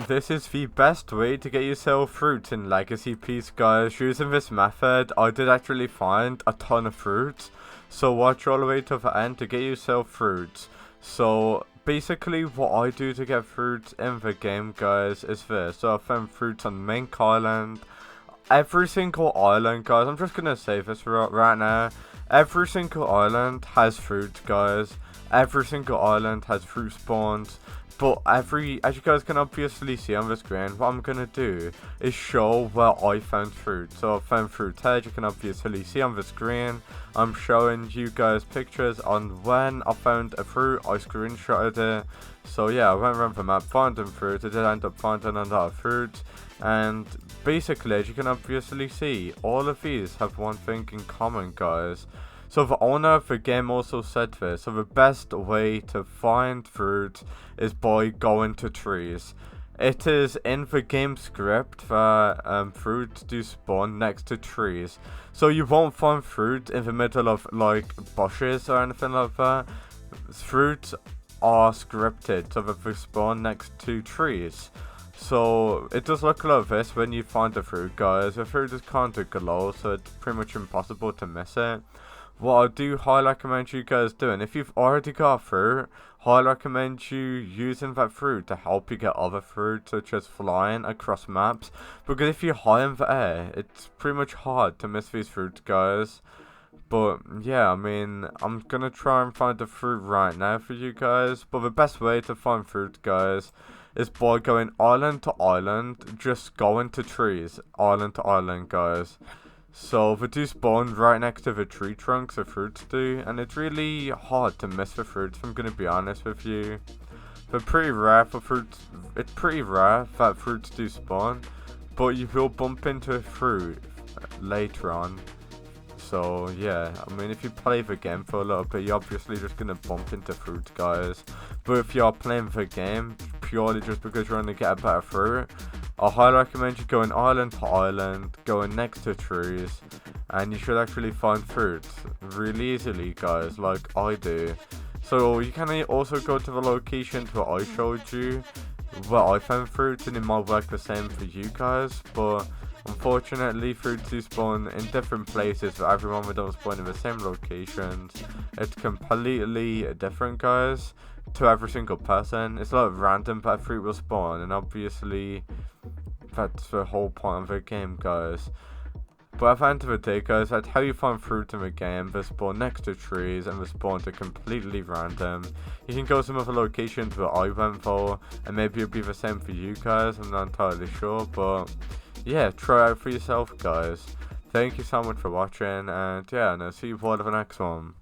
this is the best way to get yourself fruit in Legacy Peace, guys. Using this method, I did actually find a ton of fruit. So watch all the way to the end to get yourself fruit. So basically what I do to get fruit in the game, guys, is this. So I found fruit on Mink Island. Every single island, guys, I'm just gonna say this right now. Every single island has fruit, guys. Every single island has fruit spawns. But as you guys can obviously see on the screen, what I'm gonna do is show where I found fruit. So I found fruit here, you can obviously see on the screen. I'm showing you guys pictures on when I found a fruit. I screenshotted it. So yeah, I went around the map finding fruit. I did end up finding a lot of fruit. And basically, as you can obviously see, all of these have one thing in common, guys. So the owner of the game also said this. So the best way to find fruit is by going to trees. It is in the game script that fruit do spawn next to trees. So you won't find fruit in the middle of like bushes or anything like that. Fruits are scripted so that they spawn next to trees. So it does look like this when you find the fruit, guys. The fruit is kind of glow, so it's pretty much impossible to miss it. What I do highly recommend you guys doing, if you've already got fruit, highly recommend you using that fruit to help you get other fruit, such as flying across maps. Because if you're high in the air, it's pretty much hard to miss these fruits, guys. But yeah, I mean, I'm gonna try and find the fruit right now for you guys. But the best way to find fruit, guys, is by going island to island, just going to trees, island to island, guys. So they do spawn right next to the tree trunks, the fruits do, and it's really hard to miss the fruits, if I'm gonna be honest with you. They're pretty rare for fruits, it's pretty rare that fruits do spawn, but you will bump into a fruit later on. So yeah, I mean, if you play the game for a little bit, you're obviously just gonna bump into fruit, guys. But if you're playing the game purely just because you're gonna get a better fruit, I highly recommend you going island to island, going next to trees, and you should actually find fruit really easily, guys, like I do. So you can also go to the locations where I showed you, where I found fruit, and it might work the same for you guys, but unfortunately fruits do spawn in different places for everyone. We don't spawn in the same locations. It's completely different, guys, to every single person. It's like random, but fruit will spawn, and obviously that's the whole point of the game, guys. But at the end of the day, guys, that's how you find fruit in the game. They spawn next to trees, and the spawns are completely random. You can go some other locations where I went for, and maybe it'll be the same for you guys. I'm not entirely sure, but yeah, try out for yourself, guys. Thank you so much for watching, and yeah, and I'll see you for the next one.